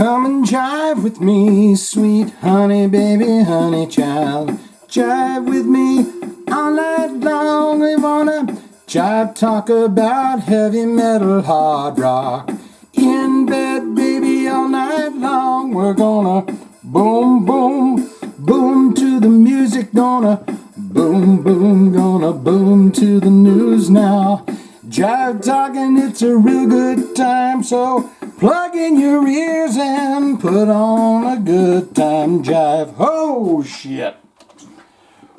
Come and jive with me, sweet honey, baby, honey child. Jive with me all night long. We wanna jive talk about heavy metal, hard rock. In bed, baby, all night long. We're gonna boom, boom, boom to the music. Gonna boom, boom, gonna boom to the news now. Jive talking, it's a real good time, so plug in your ears and put on a good time. Jive, oh shit.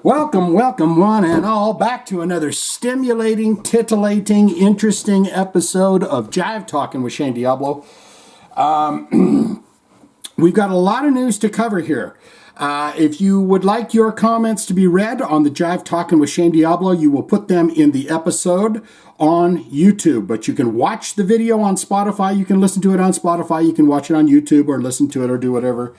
Welcome, welcome one and all back to another stimulating, titillating, interesting episode of Jive Talkin with Shane Diablo. We've got a lot of news to cover here. If you would like your comments to be read on the Jive Talkin with Shane Diablo, you will put them in the episode on YouTube. But you can watch the video on Spotify. You can listen to it on Spotify. You can watch it on YouTube or listen to it or do whatever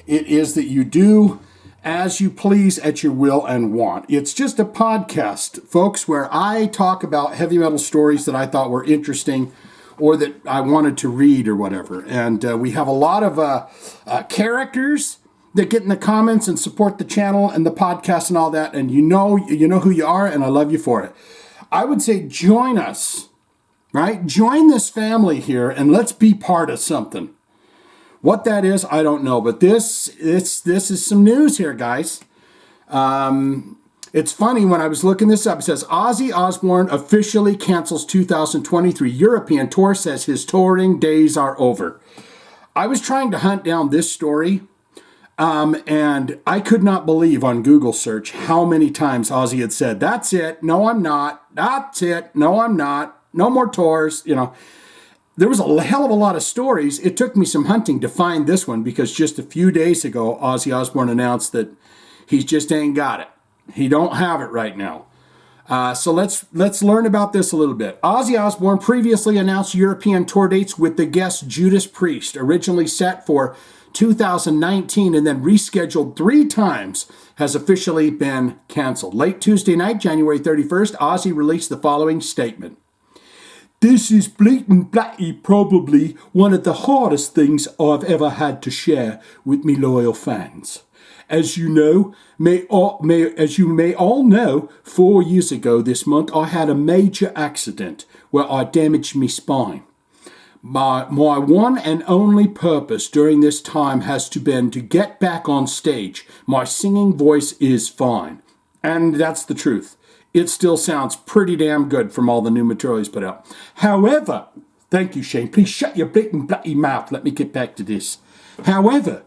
it is that you do as you please at your will and want. It's just a podcast, folks, where I talk about heavy metal stories that I thought were interesting or that I wanted to read or whatever. And we have a lot of characters that get in the comments and support the channel and the podcast and all that. And you know who you are, and I love you for it. I would say join us, right? Join this family here, and let's be part of something. What that is, I don't know. But this is some news here, guys. It's funny, when I was looking this up, it says Ozzy Osbourne officially cancels 2023 European tour, says his touring days are over. I was trying to hunt down this story, and I could not believe on Google search how many times Ozzy had said, "That's it, no I'm not, that's it, no I'm not, no more tours." There was a hell of a lot of stories. It took me some hunting to find this one, because just a few days ago, Ozzy Osbourne announced that he just ain't got it. He don't have it right now. So let's learn about this a little bit. Ozzy Osbourne previously announced European tour dates with the guest Judas Priest, originally set for 2019 and then rescheduled 3 times, has officially been canceled. Late Tuesday night, January 31st, Ozzy released the following statement. "This is blatantly probably one of the hardest things I've ever had to share with me loyal fans. As you may all know, 4 years ago this month, I had a major accident where I damaged my spine. My one and only purpose during this time has been to get back on stage. My singing voice is fine." And that's the truth. It still sounds pretty damn good from all the new material he's put out. However, thank you, Shane. Please shut your blatant bloody mouth. Let me get back to this. However,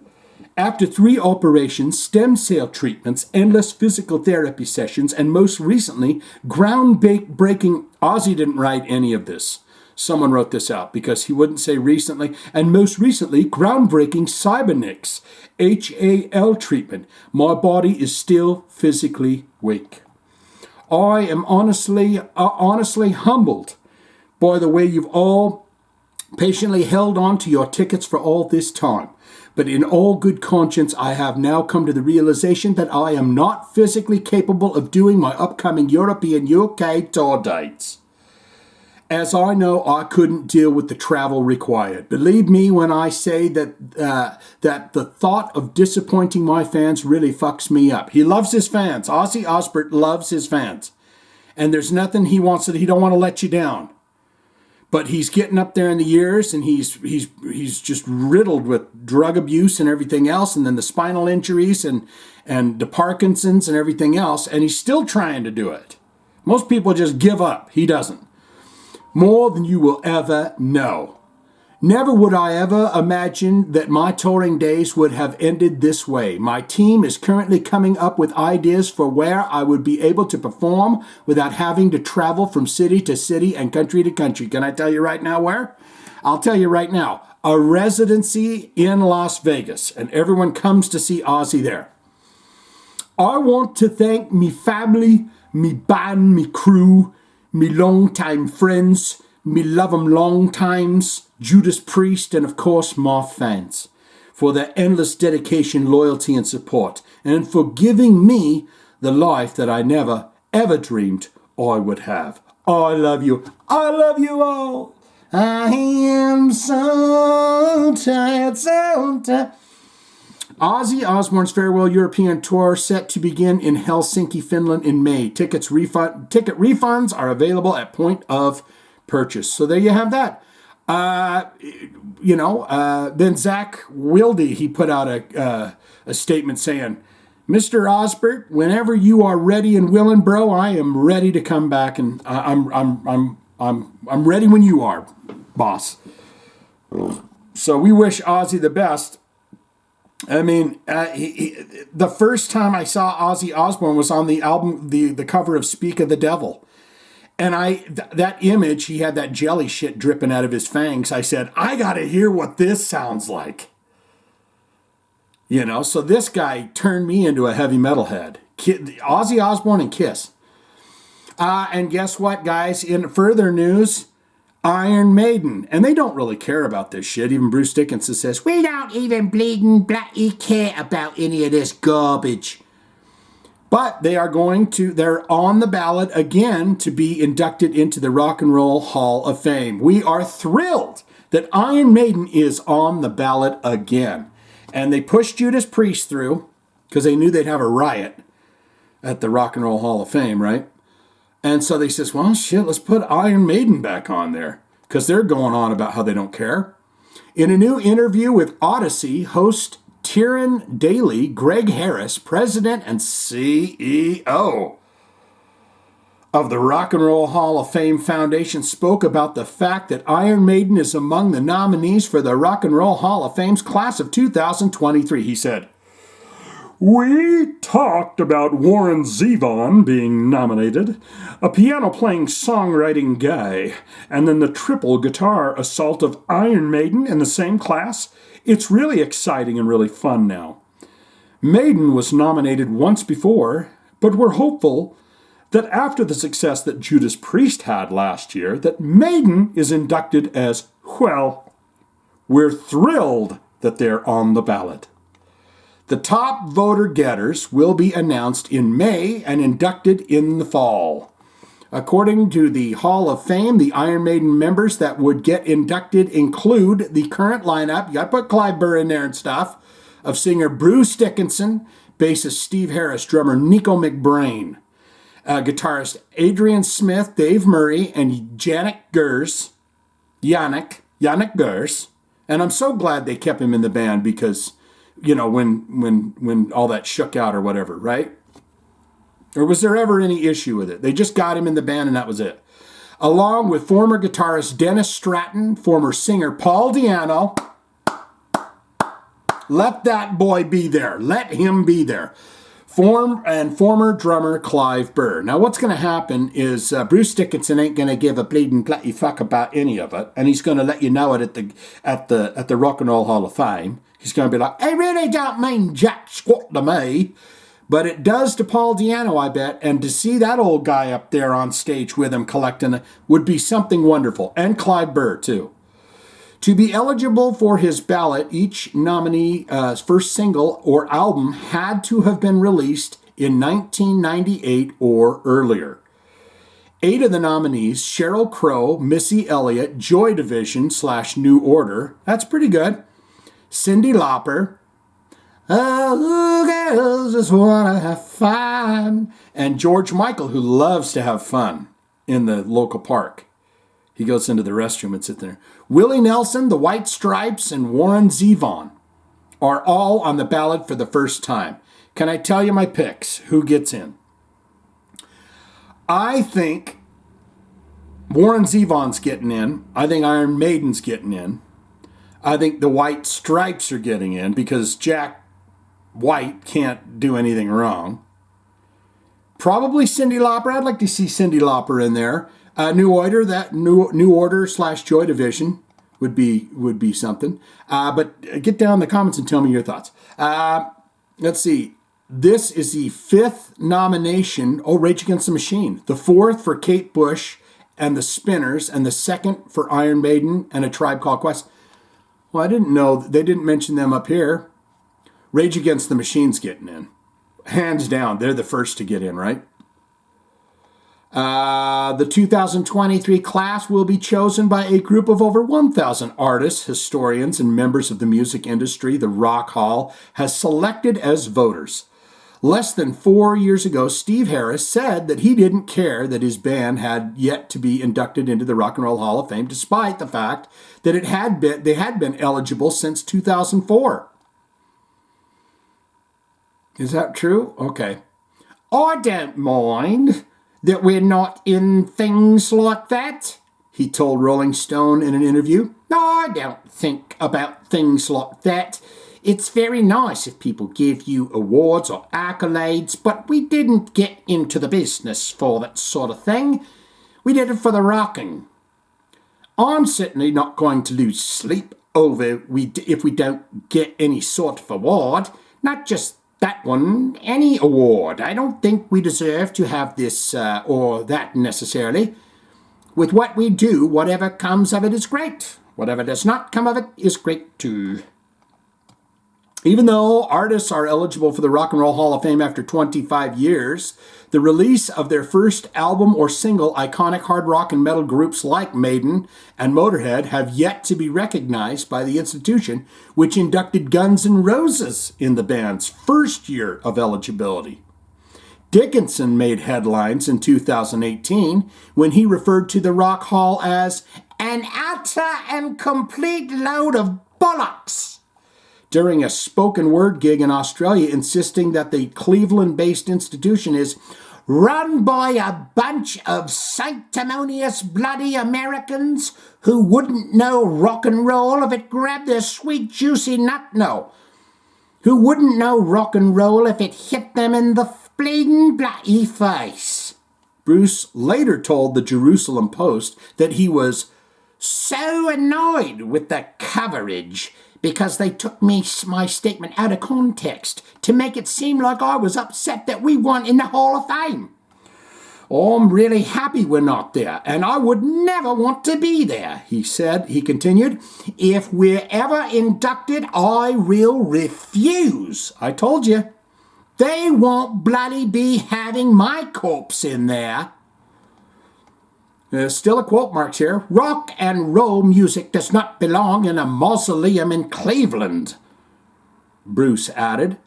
after 3 operations, stem cell treatments, endless physical therapy sessions, and most recently, groundbreaking, Ozzy didn't write any of this. Someone wrote this out because he wouldn't say recently, and most recently, groundbreaking cybernetics, HAL treatment. My body is still physically weak. I am honestly humbled by the way you've all patiently held on to your tickets for all this time. But in all good conscience, I have now come to the realization that I am not physically capable of doing my upcoming European UK tour dates. As I know, I couldn't deal with the travel required. Believe me when I say that the thought of disappointing my fans really fucks me up. He loves his fans. Ozzy Osbourne loves his fans. And there's nothing he don't want to let you down. But he's getting up there in the years, and he's just riddled with drug abuse and everything else, and then the spinal injuries and the Parkinson's and everything else, and he's still trying to do it. Most people just give up. He doesn't. More than you will ever know. Never would I ever imagine that my touring days would have ended this way. My team is currently coming up with ideas for where I would be able to perform without having to travel from city to city and country to country. Can I tell you right now where? I'll tell you right now. A residency in Las Vegas, and everyone comes to see Ozzy there. I want to thank me family, me band, me crew, me long-time friends, me love 'em long times, Judas Priest, and of course my fans, for their endless dedication, loyalty, and support, and for giving me the life that I never, ever dreamed I would have. I love you. I love you all. I am so tired, so tired. Ozzy Osbourne's farewell European tour set to begin in Helsinki, Finland in May. Ticket refunds are available at point of purchase. So there you have that. Then Zach Wilde, he put out a statement saying, Mr. Osbert, whenever you are ready and willing, bro, I am ready to come back, and I'm ready when you are, boss. So we wish Ozzy the best. I mean, the first time I saw Ozzy Osbourne was on the album, the cover of Speak of the Devil. And that image, he had that jelly shit dripping out of his fangs. I said, I got to hear what this sounds like. So this guy turned me into a heavy metal head. Ozzy Osbourne and Kiss. And guess what, guys? In further news, Iron Maiden. And they don't really care about this shit. Even Bruce Dickinson says, we don't even bleeding bloody care about any of this garbage. But they're on the ballot again to be inducted into the Rock and Roll Hall of Fame. We are thrilled that Iron Maiden is on the ballot again. And they pushed Judas Priest through because they knew they'd have a riot at the Rock and Roll Hall of Fame, right? And so they says, well, shit, let's put Iron Maiden back on there because they're going on about how they don't care. In a new interview with Odyssey, host Tyrion Daly, Greg Harris, president and CEO of the Rock and Roll Hall of Fame Foundation, spoke about the fact that Iron Maiden is among the nominees for the Rock and Roll Hall of Fame's class of 2023. He said, we talked about Warren Zevon being nominated, a piano-playing songwriting guy, and then the triple guitar assault of Iron Maiden in the same class. It's really exciting and really fun now. Maiden was nominated once before, but we're hopeful that after the success that Judas Priest had last year, that Maiden is inducted as well. We're thrilled that they're on the ballot. The top voter getters will be announced in May and inducted in the fall. According to the Hall of Fame, the Iron Maiden members that would get inducted include the current lineup, you got to put Clive Burr in there and stuff, of singer Bruce Dickinson, bassist Steve Harris, drummer Nico McBrain, guitarist Adrian Smith, Dave Murray, and Yannick Gers. And I'm so glad they kept him in the band because, when all that shook out or whatever, right? Or was there ever any issue with it? They just got him in the band and that was it. Along with former guitarist Dennis Stratton, former singer Paul Di'Anno. Let that boy be there. Let him be there. Former drummer Clive Burr. Now what's going to happen is Bruce Dickinson ain't going to give a bleeding bloody fuck about any of it, and he's going to let you know it at the Rock and Roll Hall of Fame. He's going to be like, I really don't mean jack squat to me. But it does to Paul Di'Anno, I bet. And to see that old guy up there on stage with him collecting would be something wonderful. And Clive Burr, too. To be eligible for his ballot, each nominee's first single or album had to have been released in 1998 or earlier. 8 of the nominees, Sheryl Crow, Missy Elliott, Joy Division / New Order, that's pretty good, Cyndi Lauper, oh, girls just want to have fun, and George Michael, who loves to have fun in the local park. He goes into the restroom and sits there. Willie Nelson, the White Stripes, and Warren Zevon are all on the ballot for the first time. Can I tell you my picks? Who gets in? I think Warren Zevon's getting in. I think Iron Maiden's getting in. I think the White Stripes are getting in because Jack White can't do anything wrong. Probably Cyndi Lauper. I'd like to see Cyndi Lauper in there. New Order, that New Order / Joy Division would be something. But get down in the comments and tell me your thoughts. Let's see. This is the 5th nomination. Oh, Rage Against the Machine. The 4th for Kate Bush and the Spinners, and the 2nd for Iron Maiden and A Tribe Called Quest. Well, I didn't know. They didn't mention them up here. Rage Against the Machine's getting in. Hands down, they're the first to get in, right? The 2023 class will be chosen by a group of over 1,000 artists, historians, and members of the music industry the Rock Hall has selected as voters. Less than 4 years ago, Steve Harris said that he didn't care that his band had yet to be inducted into the Rock and Roll Hall of Fame, despite the fact that they had been eligible since 2004. Is that true? Okay. I don't mind that we're not in things like that, he told Rolling Stone in an interview. I don't think about things like that. It's very nice if people give you awards or accolades, but we didn't get into the business for that sort of thing. We did it for the rocking. I'm certainly not going to lose sleep over if we don't get any sort of award, not just that one, any award. I don't think we deserve to have this or that necessarily. With what we do, whatever comes of it is great. Whatever does not come of it is great too. Even though artists are eligible for the Rock and Roll Hall of Fame after 25 years, the release of their first album or single, iconic hard rock and metal groups like Maiden and Motorhead have yet to be recognized by the institution, which inducted Guns N' Roses in the band's first year of eligibility. Dickinson made headlines in 2018 when he referred to the Rock Hall as an utter and complete load of bollocks during a spoken word gig in Australia, insisting that the Cleveland-based institution is run by a bunch of sanctimonious bloody Americans who wouldn't know rock and roll if it grabbed their sweet juicy nut. No. Who wouldn't know rock and roll if it hit them in the bleeding bloody face. Bruce later told the Jerusalem Post that he was so annoyed with the coverage because they took my statement out of context to make it seem like I was upset that we weren't in the Hall of Fame. Oh, I'm really happy we're not there, and I would never want to be there, he said. He continued, if we're ever inducted, I will refuse. I told you. They won't bloody be having my corpse in there. There's still a quote marks here. Rock and roll music does not belong in a mausoleum in Cleveland, Bruce added.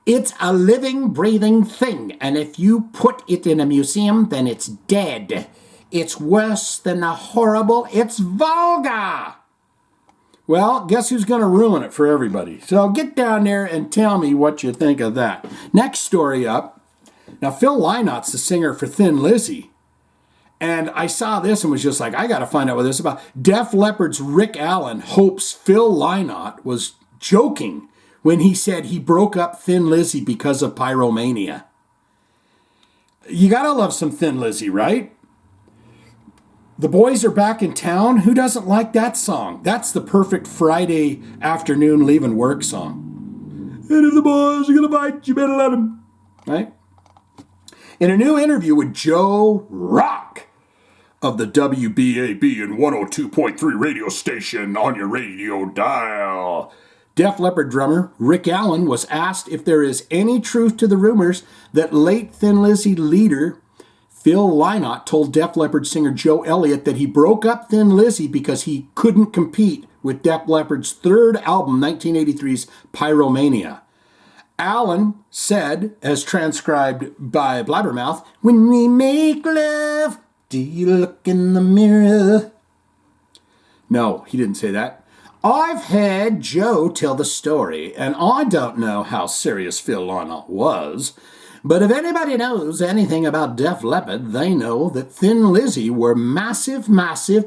It's a living, breathing thing, and if you put it in a museum, then it's dead. It's worse than a horrible, it's vulgar. Well, guess who's going to ruin it for everybody? So get down there and tell me what you think of that. Next story up. Now, Phil Lynot's the singer for Thin Lizzy. And I saw this and was just like, I got to find out what this is about. Def Leppard's Rick Allen hopes Phil Lynott was joking when he said he broke up Thin Lizzy because of pyromania. You got to love some Thin Lizzy, right? The Boys Are Back in Town. Who doesn't like that song? That's the perfect Friday afternoon leaving work song. And if the boys are going to fight, you better let them. Right? In a new interview with Joe Rock of the WBAB and 102.3 radio station on your radio dial, Def Leppard drummer Rick Allen was asked if there is any truth to the rumors that late Thin Lizzy leader Phil Lynott told Def Leppard singer Joe Elliott that he broke up Thin Lizzy because he couldn't compete with Def Leppard's third album, 1983's Pyromania. Allen said, as transcribed by Blabbermouth, when we make love, do you look in the mirror? No, he didn't say that. I've heard Joe tell the story, and I don't know how serious Phil Lynott was, but if anybody knows anything about Def Leppard, they know that Thin Lizzy were massive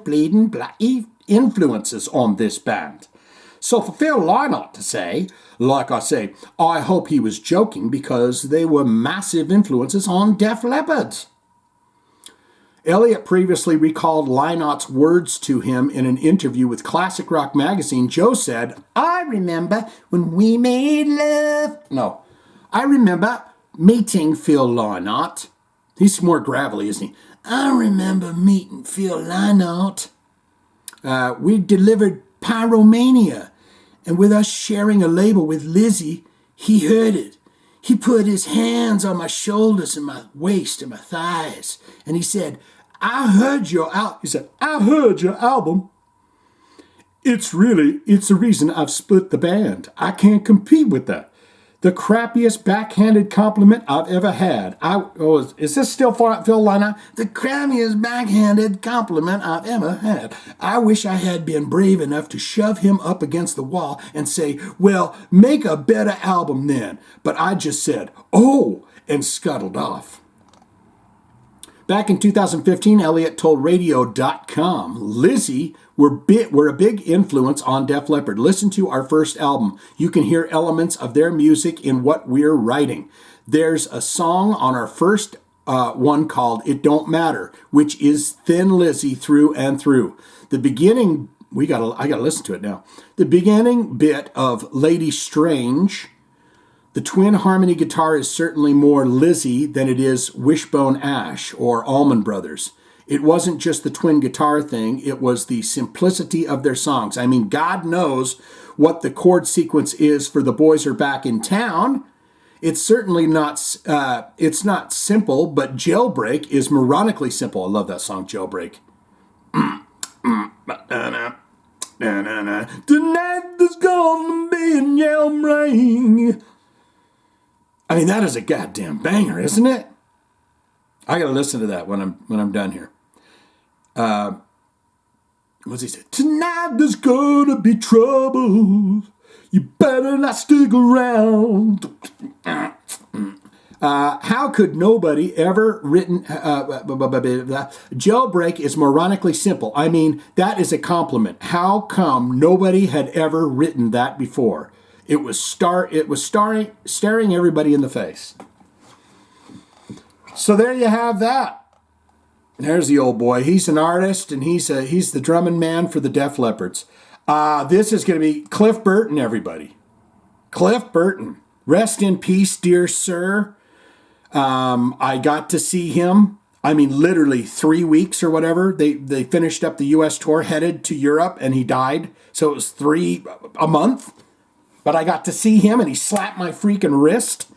bleeding bloody influences on this band. So for Phil Lynott to say, like I say, I hope he was joking because they were massive influences on Def Leppard. Elliott previously recalled Lynott's words to him in an interview with Classic Rock magazine. Joe said, I remember when we made love. No, I remember meeting Phil Lynott. He's more gravelly, isn't he? I remember meeting Phil Lynott. We delivered Pyromania. And with us sharing a label with Lizzy, he heard it. he put his hands on my shoulders and my waist and my thighs. And he said, I heard your album. It's the reason I've split the band. I can't compete with that. The crappiest backhanded compliment I've ever had. Is this still Phil Lynott? The crappiest backhanded compliment I've ever had. I wish I had been brave enough to shove him up against the wall and say, well, make a better album then. But I just said, oh, and scuttled off. Back in 2015, Elliott told Radio.com, Lizzie were a big influence on Def Leppard. Listen to our first album. You can hear elements of their music in what we're writing. There's a song on our first one called It Don't Matter, which is Thin Lizzy through and through. The beginning, I gotta listen to it now. The beginning bit of Lady Strange, the twin harmony guitar is certainly more Lizzy than it is Wishbone Ash or Allman Brothers. It wasn't just the twin guitar thing, it was the simplicity of their songs. I mean, God knows what the chord sequence is for The Boys Are Back in Town. It's certainly not, it's not simple, but Jailbreak is moronically simple. I love that song, Jailbreak. Tonight there's gonna be a jailbreak. I mean, that is a goddamn banger, isn't it? I gotta listen to that when I'm done here. What's he say? Tonight there's gonna be trouble. You better not stick around. How could nobody ever written... Jailbreak is moronically simple. I mean, that is a compliment. How come nobody had ever written that before? It was staring everybody in the face. So there you have that. There's the old boy. He's an artist, and he's the drumming man for the Def Leppards. This is going to be Cliff Burton, everybody. Cliff Burton. Rest in peace, dear sir. I got to see him. I mean, literally 3 weeks or whatever. They finished up the U.S. tour, headed to Europe, and he died. So it was a month. But I got to see him, and he slapped my freaking wrist.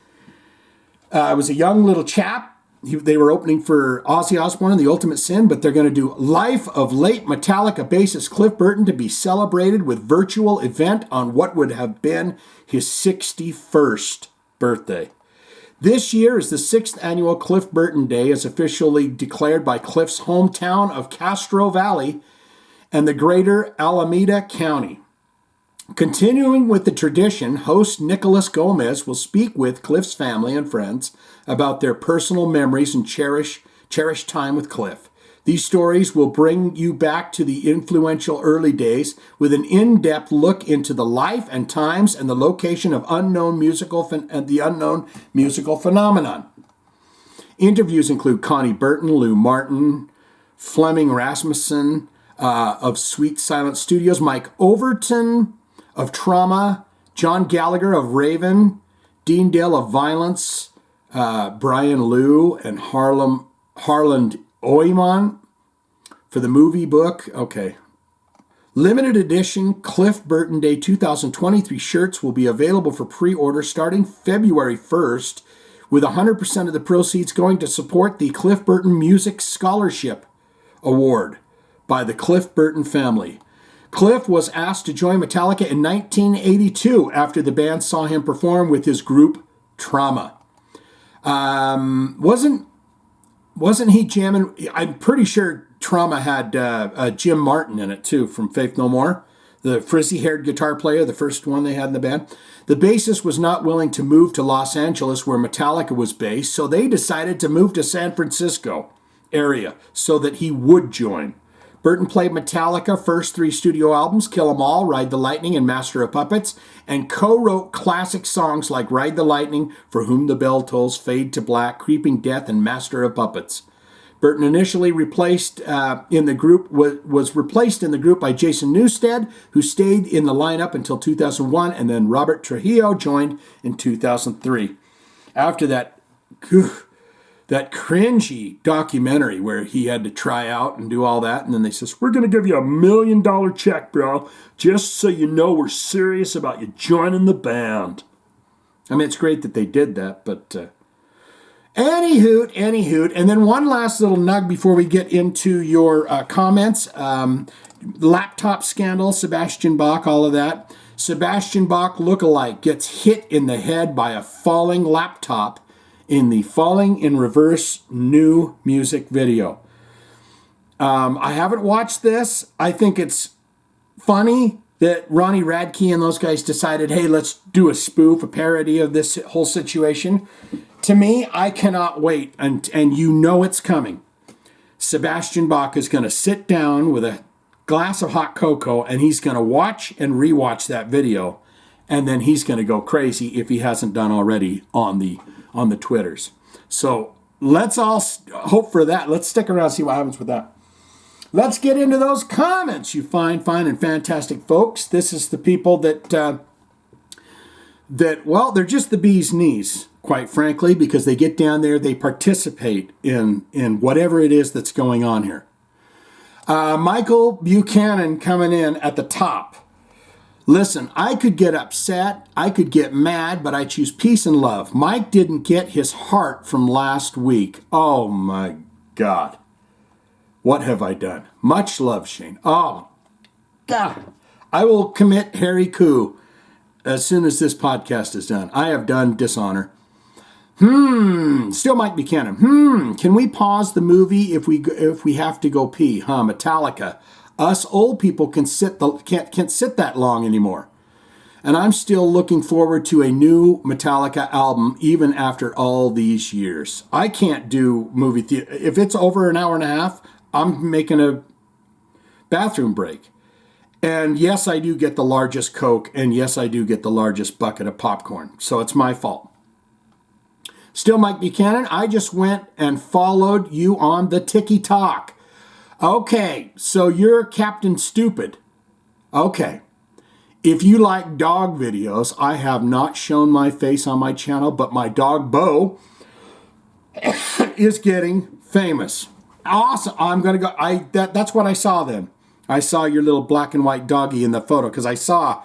I was a young little chap. They were opening for Ozzy Osbourne and The Ultimate Sin, but they're going to do Life of Late Metallica bassist Cliff Burton to be celebrated with virtual event on what would have been his 61st birthday. This year is the 6th annual Cliff Burton Day, as officially declared by Cliff's hometown of Castro Valley and the greater Alameda County. Continuing with the tradition, host Nicholas Gomez will speak with Cliff's family and friends about their personal memories and cherished time with Cliff. These stories will bring you back to the influential early days with an in-depth look into the life and times and the location of the unknown musical phenomenon. Interviews include Connie Burton, Lou Martin, Fleming Rasmussen of Sweet Silence Studios, Mike Overton of Trauma, John Gallagher of Raven, Dean Dale of Violence, Brian Liu, and Harland Oyman for the movie book. Okay. Limited edition Cliff Burton Day 2023 shirts will be available for pre-order starting February 1st, with 100% of the proceeds going to support the Cliff Burton Music Scholarship Award by the Cliff Burton family. Cliff was asked to join Metallica in 1982 after the band saw him perform with his group Trauma. Wasn't he jamming? I'm pretty sure Trauma had Jim Martin in it too, from Faith No More, the frizzy-haired guitar player, the first one they had in the band. The bassist was not willing to move to Los Angeles, where Metallica was based, so they decided to move to San Francisco area so that he would join. Burton played Metallica's first 3 studio albums, Kill 'Em All, Ride the Lightning, and Master of Puppets, and co-wrote classic songs like Ride the Lightning, For Whom the Bell Tolls, Fade to Black, Creeping Death, and Master of Puppets. Burton initially was replaced in the group by Jason Newsted, who stayed in the lineup until 2001, and then Robert Trujillo joined in 2003. After that cringy documentary where he had to try out and do all that, and then they says, we're going to give you $1 million check, bro, just so you know we're serious about you joining the band. I mean, it's great that they did that, but any hoot. And then one last little nug before we get into your comments. Laptop scandal, Sebastian Bach, all of that. Sebastian Bach lookalike gets hit in the head by a falling laptop in the Falling in Reverse new music video. I haven't watched this. I think it's funny that Ronnie Radke and those guys decided, hey, let's do a spoof, a parody of this whole situation. To me, I cannot wait, and you know it's coming. Sebastian Bach is going to sit down with a glass of hot cocoa, and he's going to watch and rewatch that video, and then he's going to go crazy if he hasn't done already on the Twitters. So let's all hope for that. Let's stick around and see what happens with that. Let's get into those comments, you fine and fantastic folks. This is the people that well, they're just the bee's knees, quite frankly, because they get down there, they participate in whatever it is that's going on here. Michael Buchanan coming in at the top. Listen, I could get upset, I could get mad, but I choose peace and love. Mike didn't get his heart from last week. Oh my God. What have I done? Much love, Shane. Oh, God. I will commit Harry Coup as soon as this podcast is done. I have done dishonor. Still Mike Buchanan. Can we pause the movie if we have to go pee? Metallica. Us old people can't sit that long anymore. And I'm still looking forward to a new Metallica album even after all these years. I can't do movie theater. If it's over an hour and a half, I'm making a bathroom break. And yes, I do get the largest Coke, and yes, I do get the largest bucket of popcorn. So it's my fault. Still Mike Buchanan, I just went and followed you on the TikTok. Okay, so you're Captain Stupid. Okay. If you like dog videos, I have not shown my face on my channel, but my dog Bo is getting famous. Awesome. I'm going to go. That's what I saw then. I saw your little black and white doggy in the photo because I saw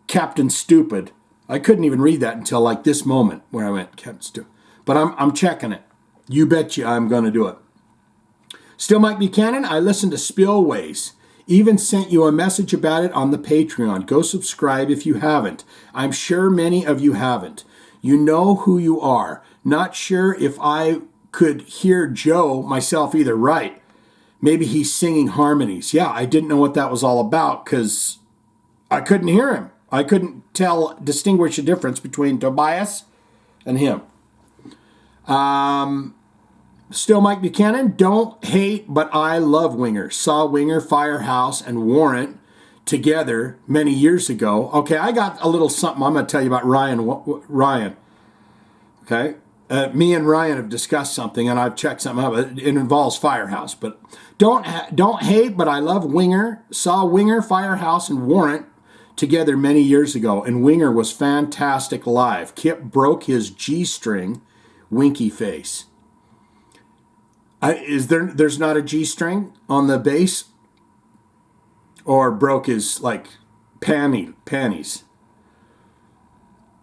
Captain Stupid. I couldn't even read that until like this moment where I went, Captain Stupid. But I'm checking it. You betcha I'm going to do it. Still Mike Buchanan, I listened to Spillways. Even sent you a message about it on the Patreon. Go subscribe if you haven't. I'm sure many of you haven't. You know who you are. Not sure if I could hear Joe myself either right. Maybe he's singing harmonies. Yeah, I didn't know what that was all about because I couldn't hear him. I couldn't distinguish the difference between Tobias and him. Still Mike Buchanan, don't hate, but I love Winger. Saw Winger, Firehouse, and Warrant together many years ago. Okay, I got a little something I'm going to tell you about Ryan. Okay, me and Ryan have discussed something, and I've checked something out. It involves Firehouse, but don't hate, but I love Winger. Saw Winger, Firehouse, and Warrant together many years ago, and Winger was fantastic live. Kip broke his G-string, winky face. There's not a G-string on the bass? Or broke his, like, panties.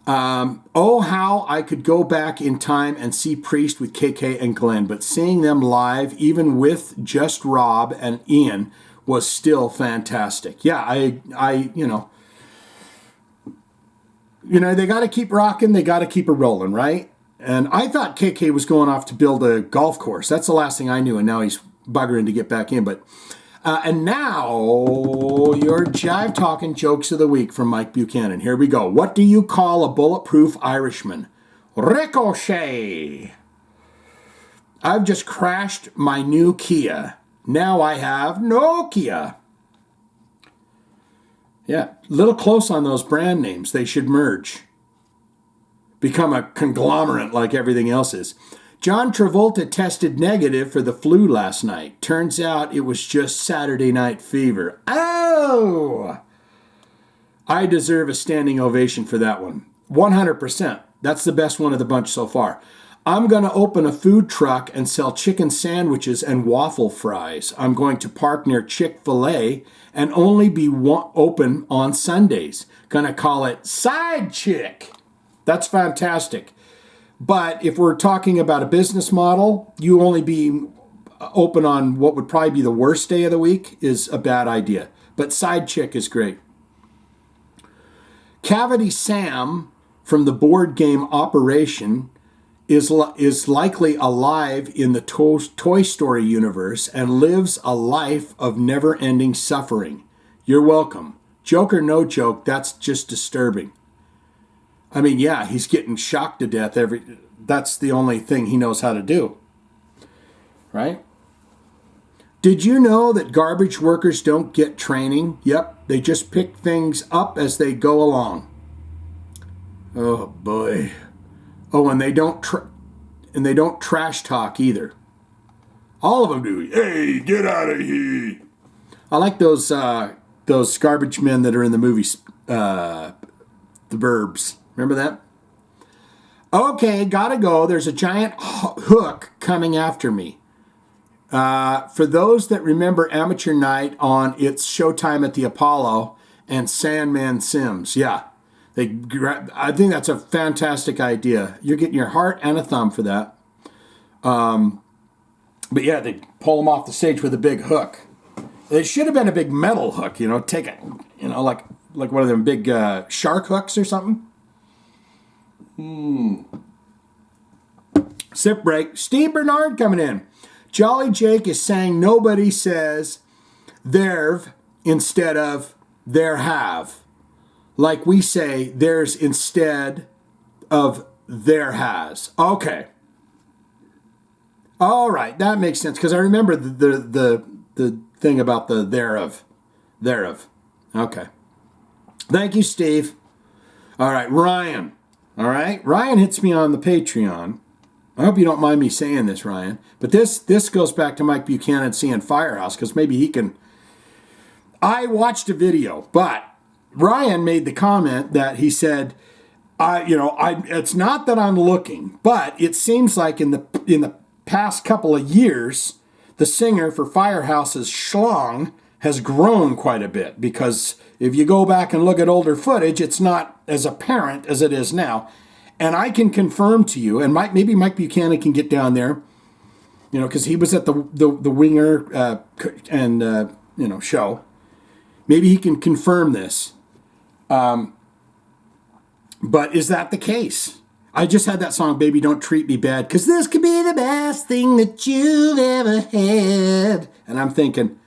Oh, how I could go back in time and see Priest with KK and Glenn, but seeing them live, even with just Rob and Ian, was still fantastic. Yeah, I they got to keep rocking, they got to keep it rolling, right? And I thought KK was going off to build a golf course. That's the last thing I knew, and now he's buggering to get back in. But and now your Jive Talkin jokes of the week from Mike Buchanan. Here we go. What do you call a bulletproof Irishman? Ricochet. I've just crashed my new Kia. Now I have no Kia. Yeah, a little close on those brand names. They should merge. Become a conglomerate like everything else is. John Travolta tested negative for the flu last night. Turns out it was just Saturday night fever. Oh! I deserve a standing ovation for that one. 100%. That's the best one of the bunch so far. I'm going to open a food truck and sell chicken sandwiches and waffle fries. I'm going to park near Chick-fil-A and only be open on Sundays. Gonna call it Side Chick. That's fantastic. But if we're talking about a business model, you only be open on what would probably be the worst day of the week is a bad idea. But side chick is great. Cavity Sam from the board game Operation is likely alive in the Toy Story universe and lives a life of never-ending suffering. You're welcome. Joke or no joke, that's just disturbing. I mean, yeah, he's getting shocked to death that's the only thing he knows how to do. Right? Did you know that garbage workers don't get training? Yep, they just pick things up as they go along. Oh boy. Oh, and they don't trash talk either. All of them do. Hey, get out of here. I like those garbage men that are in the movies, The Burbs. Remember that? Okay, gotta go. There's a giant hook coming after me. For those that remember Amateur Night on It's Showtime at the Apollo and Sandman Sims, yeah. I think that's a fantastic idea. You're getting your heart and a thumb for that. But yeah, they pull them off the stage with a big hook. It should have been a big metal hook, take it, like one of them big shark hooks or something. Sip break. Steve Bernard coming in. Jolly Jake is saying nobody says there've instead of there have. Like we say there's instead of there has. Okay. All right, that makes sense because I remember the thing about the thereof. Okay. Thank you, Steve. All right, Ryan. All right, Ryan hits me on the Patreon. I hope you don't mind me saying this, Ryan. But this goes back to Mike Buchanan seeing Firehouse because maybe he can. I watched a video, but Ryan made the comment that he said, it's not that I'm looking, but it seems like in the past couple of years, the singer for Firehouse's Schlong has grown quite a bit because if you go back and look at older footage, it's not as apparent as it is now. And I can confirm to you, and maybe Mike Buchanan can get down there, because he was at the Winger show. Maybe he can confirm this. But is that the case? I just had that song, Baby Don't Treat Me Bad, because this could be the best thing that you've ever had. And I'm thinking,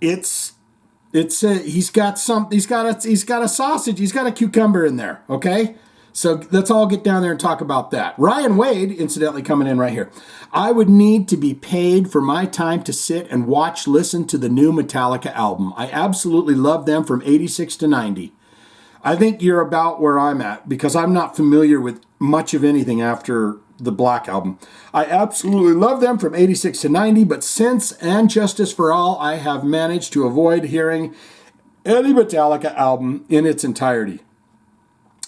he's got a sausage, he's got a cucumber in there, okay? So let's all get down there and talk about that. Ryan Wade, incidentally, coming in right here. I would need to be paid for my time to sit and listen to the new Metallica album. I absolutely love them from 86 to 90. I think you're about where I'm at because I'm not familiar with much of anything after the Black Album. I absolutely love them from 86 to 90, but since And Justice for All, I have managed to avoid hearing any Metallica album in its entirety.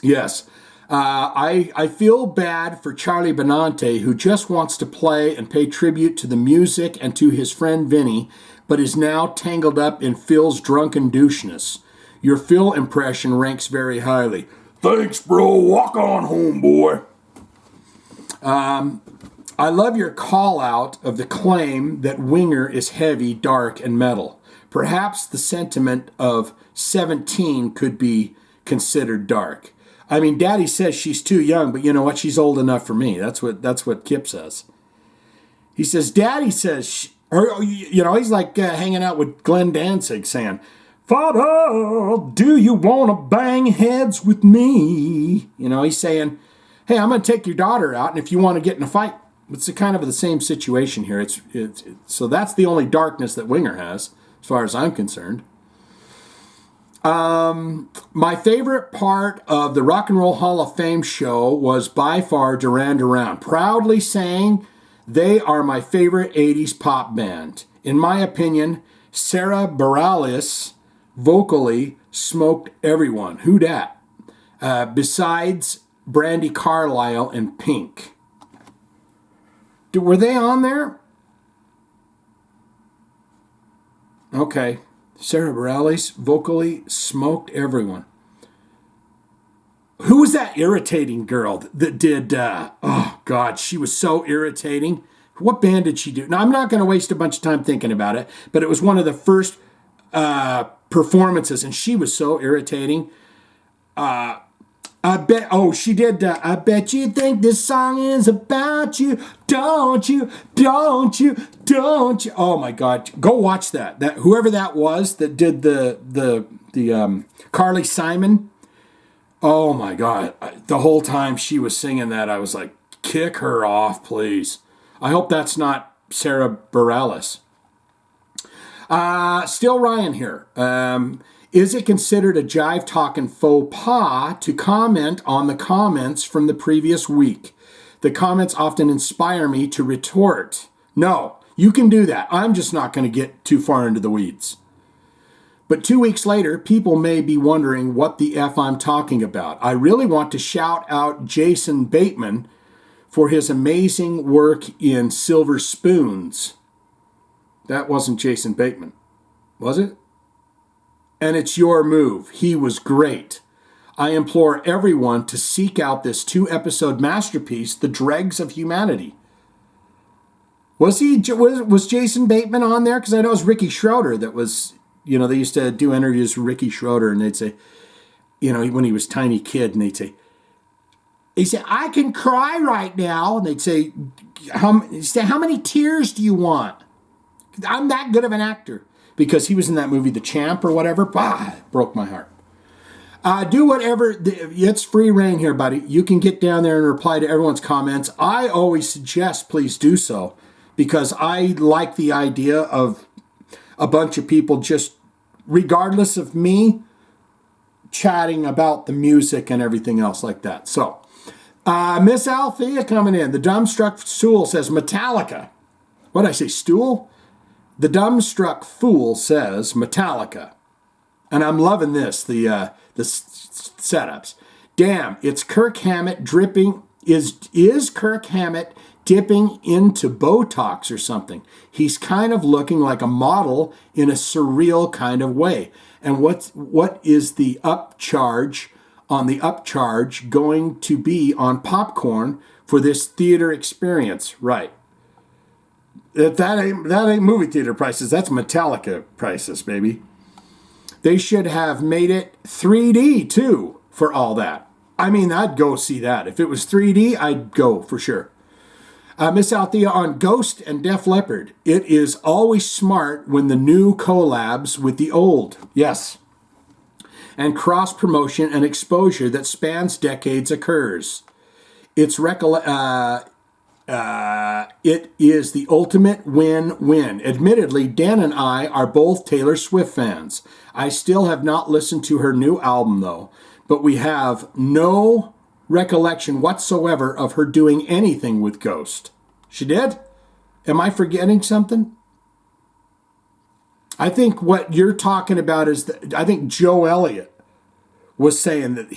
Yes, I feel bad for Charlie Benante, who just wants to play and pay tribute to the music and to his friend Vinny, but is now tangled up in Phil's drunken doucheness. Your Phil impression ranks very highly. Thanks, bro. Walk on home, boy. I love your call out of the claim that Winger is heavy, dark, and metal. Perhaps the sentiment of 17 could be considered dark. Daddy says she's too young, but you know what? She's old enough for me. That's what Kip says. He says, Daddy says, he's like hanging out with Glenn Danzig saying, Father, do you want to bang heads with me? He's saying, hey, I'm going to take your daughter out, and if you want to get in a fight, it's kind of the same situation here. So that's the only darkness that Winger has, as far as I'm concerned. My favorite part of the Rock and Roll Hall of Fame show was by far Duran Duran, proudly saying they are my favorite 80s pop band. In my opinion, Sarah Bareilles vocally smoked everyone. Who dat? Besides Brandi Carlile and Pink. Were they on there? Okay. Sarah Bareilles vocally smoked everyone. Who was that irritating girl that did, oh God, she was so irritating. What band did she do? Now, I'm not going to waste a bunch of time thinking about it, but it was one of the first performances, and she was so irritating. I bet, oh, she did, I bet you think this song is about you, don't you, don't you, don't you. Oh my God, go watch that. Whoever that was that did the Carly Simon. Oh my God, the whole time she was singing that, I was like, kick her off, please. I hope that's not Sarah Bareilles. Still Ryan here. Is it considered a Jive Talkin faux pas to comment on the comments from the previous week? The comments often inspire me to retort. No, you can do that. I'm just not going to get too far into the weeds. But 2 weeks later, people may be wondering what the F I'm talking about. I really want to shout out Jason Bateman for his amazing work in Silver Spoons. That wasn't Jason Bateman, was it? And It's Your Move. He was great. I implore everyone to seek out this 2-episode masterpiece, The Dregs of Humanity. Was Jason Bateman on there? Because I know it was Ricky Schroeder that was, they used to do interviews with Ricky Schroeder, and they'd say, when he was a tiny kid, and he'd say, I can cry right now. And they'd say, how many tears do you want? I'm that good of an actor. Because he was in that movie, The Champ or whatever. Bah, broke my heart. Do whatever. It's free reign here, buddy. You can get down there and reply to everyone's comments. I always suggest please do so. Because I like the idea of a bunch of people just, regardless of me, chatting about the music and everything else like that. So, Miss Althea coming in. The Dumbstruck Stool says Metallica. What did I say, stool? The Dumbstruck Fool says Metallica. And I'm loving this, the setups. Damn, it's Kirk Hammett dripping. Is Kirk Hammett dipping into Botox or something? He's kind of looking like a model in a surreal kind of way. And what is the upcharge on the upcharge going to be on popcorn for this theater experience? Right. That ain't movie theater prices. That's Metallica prices, baby. They should have made it 3D too for all that. I mean, I'd go see that. If it was 3D, I'd go for sure. Miss Althea on Ghost and Def Leppard. It is always smart when the new collabs with the old. Yes. And cross promotion and exposure that spans decades occurs. It is the ultimate win-win. Admittedly, Dan and I are both Taylor Swift fans. I still have not listened to her new album, though, but we have no recollection whatsoever of her doing anything with Ghost. She did? Am I forgetting something? I think what you're talking about is I think Joe Elliott was saying that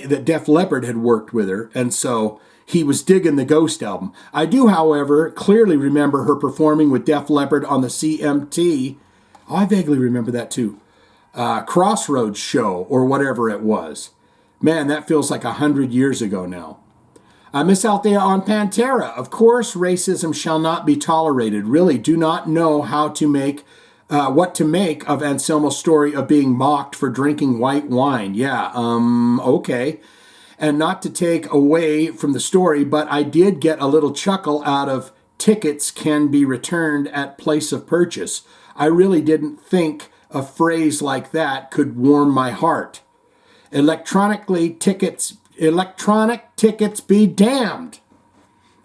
that Def Leppard had worked with her, and so he was digging the Ghost album. I do, however, clearly remember her performing with Def Leppard on the CMT. Oh, I vaguely remember that too. Crossroads show or whatever it was. Man, that feels like 100 years ago now. Miss Althea on Pantera. Of course, racism shall not be tolerated. Really do not know how to make what to make of Anselmo's story of being mocked for drinking white wine. Yeah, okay. And not to take away from the story, but I did get a little chuckle out of tickets can be returned at place of purchase. I really didn't think a phrase like that could warm my heart. Electronic tickets be damned.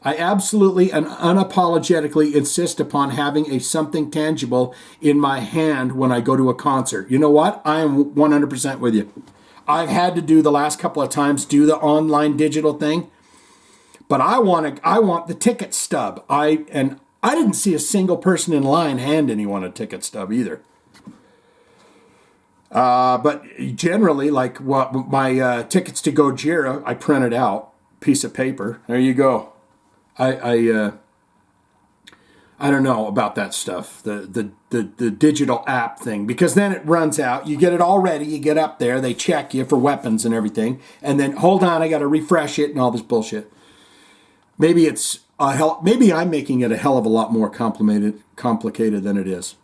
I absolutely and unapologetically insist upon having something tangible in my hand when I go to a concert. You know what? I am 100% with you. I've had to do the last couple of times, do the online digital thing, but I want the ticket stub. I didn't see a single person in line hand anyone a ticket stub either. But generally, like my tickets to Gojira, I printed out piece of paper. There you go. I don't know about that stuff, the digital app thing, because then it runs out. You get it all ready. You get up there. They check you for weapons and everything. And then, hold on, I got to refresh it and all this bullshit. Maybe maybe I'm making it a hell of a lot more complicated than it is.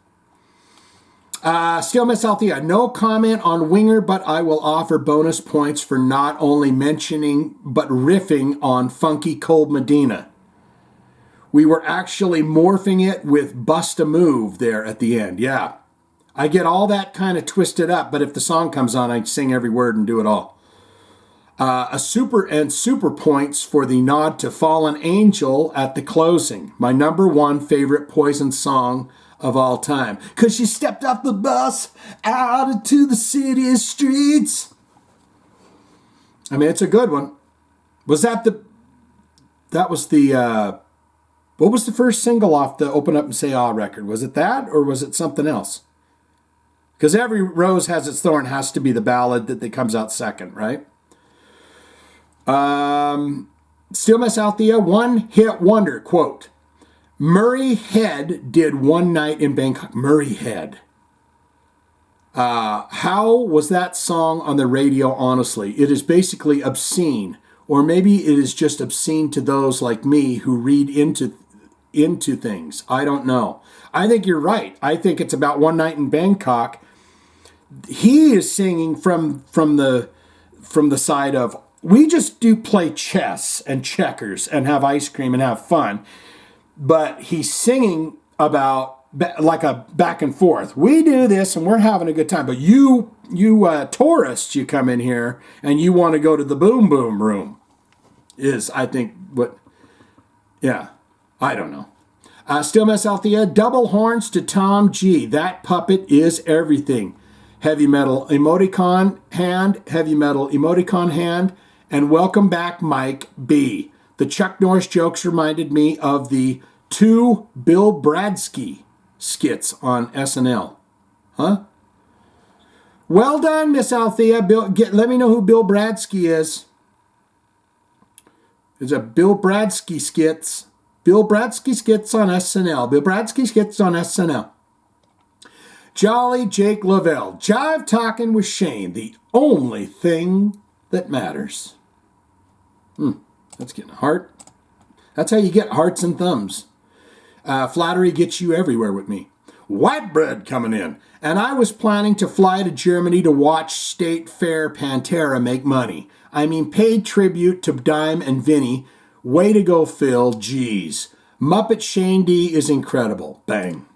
Still Miss Althea, no comment on Winger, but I will offer bonus points for not only mentioning, but riffing on Funky Cold Medina. We were actually morphing it with Bust a Move there at the end. Yeah. I get all that kind of twisted up, but if the song comes on, I sing every word and do it all. A super points for the nod to Fallen Angel at the closing. My number one favorite Poison song of all time. 'Cause she stepped off the bus out into the city streets. I mean, it's a good one. Was that was the, what was the first single off the Open Up and Say Ah record? Was it that, or was it something else? Because Every Rose Has Its Thorn has to be the ballad that comes out second, right? Still Miss Althea, one hit wonder, quote, Murray Head did One Night in Bangkok. Murray Head. How was that song on the radio, honestly? It is basically obscene. Or maybe it is just obscene to those like me who read into things. I don't know. I think you're right. I think it's about One Night in Bangkok. He is singing from the side of, we just do play chess and checkers and have ice cream and have fun. But he's singing about like a back and forth. We do this and we're having a good time. But you tourists, you come in here and you want to go to the boom boom room. Is, I think, what, yeah, I don't know. Still Miss Althea, double horns to Tom G. That puppet is everything. Heavy metal emoticon hand, and welcome back, Mike B. The Chuck Norris jokes reminded me of the 2 Bill Bradsky skits on SNL. Huh? Well done, Miss Althea. Let me know who Bill Bradsky is. There's a Bill Bradsky skits. Bill Bradsky skits on SNL. Bill Bradsky skits on SNL. Jolly Jake Lavelle. Jive Talkin with Shane. The only thing that matters. That's getting a heart. That's how you get hearts and thumbs. Flattery gets you everywhere with me. White bread coming in. And I was planning to fly to Germany to watch State Fair Pantera make money. I mean, paid tribute to Dime and Vinny. Way to go, Phil. Geez. Muppet Shane D is incredible. Bang.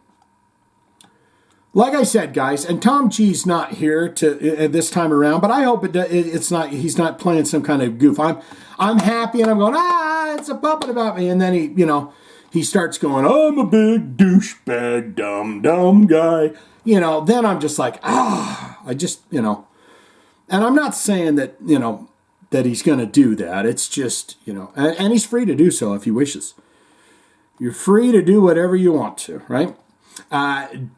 Like I said, guys, and Tom G's not here this time around, but I hope he's not playing some kind of goof. I'm happy and I'm going, it's a puppet about me. And then he starts going, I'm a big douchebag, dumb guy. Then I'm just like, and I'm not saying that, that he's going to do that. It's just, and he's free to do so if he wishes. You're free to do whatever you want to, right?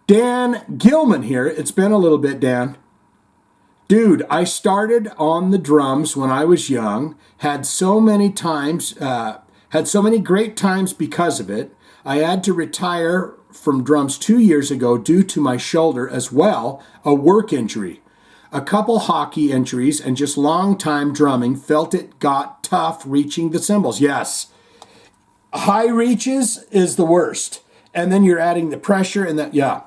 Dan Gilman here. It's been a little bit, Dan. Dude, I started on the drums when I was young, had so many great times because of it. I had to retire from drums 2 years ago due to my shoulder as well, a work injury. A couple hockey injuries and just long time drumming. Felt it got tough reaching the cymbals. Yes. High reaches is the worst. And then you're adding the pressure and that, yeah.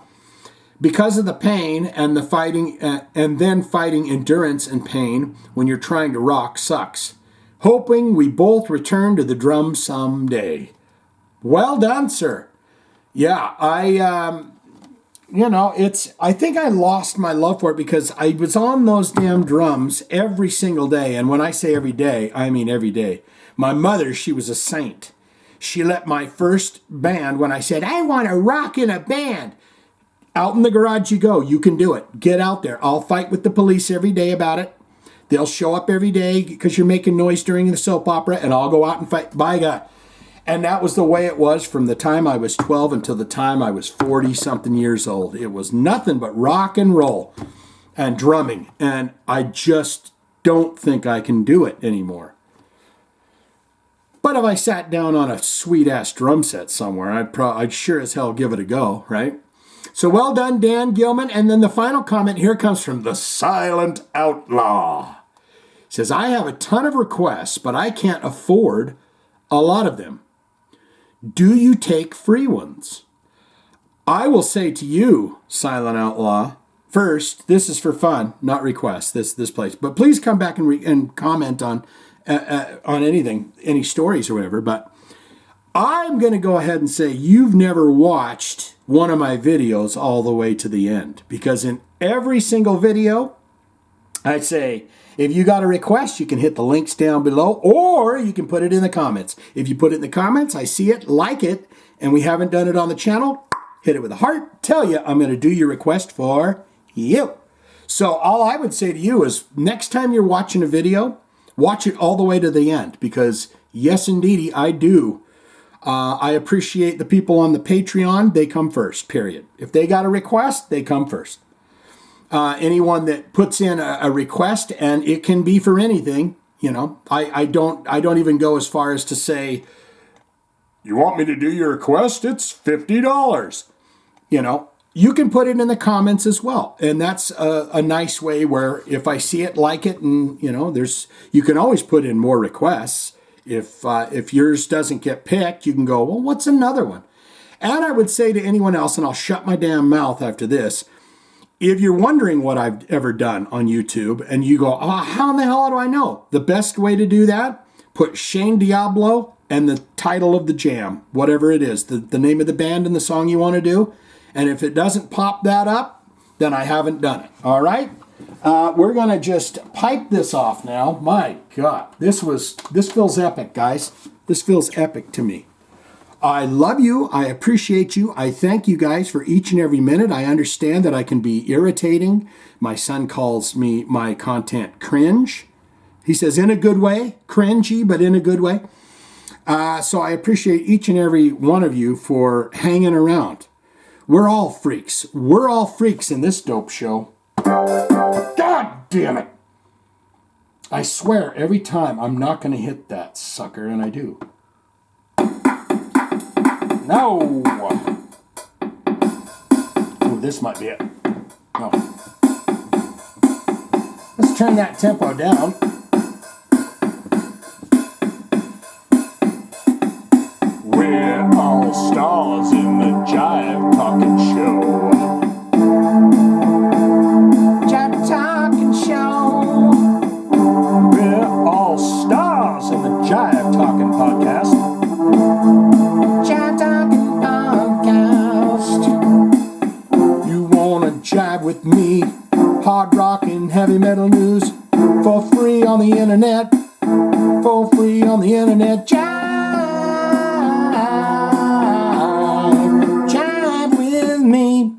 Because of the pain and the fighting, and then fighting endurance and pain when you're trying to rock sucks. Hoping we both return to the drums someday. Well done, sir. Yeah, I think I lost my love for it because I was on those damn drums every single day. And when I say every day, I mean every day. My mother, she was a saint. She let my first band, when I said, I want to rock in a band, out in the garage you go. You can do it. Get out there. I'll fight with the police every day about it. They'll show up every day because you're making noise during the soap opera, and I'll go out and fight. By God. And that was the way it was from the time I was 12 until the time I was 40-something years old. It was nothing but rock and roll and drumming. And I just don't think I can do it anymore. But if I sat down on a sweet-ass drum set somewhere, I'd sure as hell give it a go, right? So well done, Dan Gilman. And then the final comment here comes from the Silent Outlaw. He says, I have a ton of requests, but I can't afford a lot of them. Do you take free ones? I will say to you, Silent Outlaw, first, this is for fun, not requests, this place. But please come back and comment on anything, any stories or whatever. But I'm going to go ahead and say you've never watched one of my videos all the way to the end. Because in every single video, I say, if you got a request, you can hit the links down below, or you can put it in the comments. If you put it in the comments, I see it, like it, and we haven't done it on the channel, hit it with a heart, tell you I'm going to do your request for you. So all I would say to you is next time you're watching a video, watch it all the way to the end, because yes, indeedy, I do. I appreciate the people on the Patreon. They come first, period. If they got a request, they come first. Anyone that puts in a request, and it can be for anything, you know, I don't even go as far as to say, you want me to do your request? It's $50. You know, you can put it in the comments as well. And that's a nice way where if I see it, like it, and, you know, you can always put in more requests. If yours doesn't get picked, you can go, well, what's another one? And I would say to anyone else, and I'll shut my damn mouth after this, if you're wondering what I've ever done on YouTube and you go, how in the hell do I know? The best way to do that, put Shane Diablo and the title of the jam, whatever it is, the name of the band and the song you want to do. And if it doesn't pop that up, then I haven't done it. All right? We're going to just pipe this off now. My God, this feels epic, guys. This feels epic to me. I love you. I appreciate you. I thank you guys for each and every minute. I understand that I can be irritating. My son calls me my content cringe. He says in a good way, cringy, but in a good way. So I appreciate each and every one of you for hanging around. We're all freaks. We're all freaks in this dope show. God damn it. I swear every time I'm not going to hit that sucker, and I do. No! Ooh, this might be it. No. Let's turn that tempo down. We're all stars in the Jive Talkin show. Jive Talkin show. We're all stars in the Jive Talkin podcast. Jive Talkin podcast. You wanna jive with me? Hard rock and heavy metal news for free on the internet. For free on the internet. Jive with me.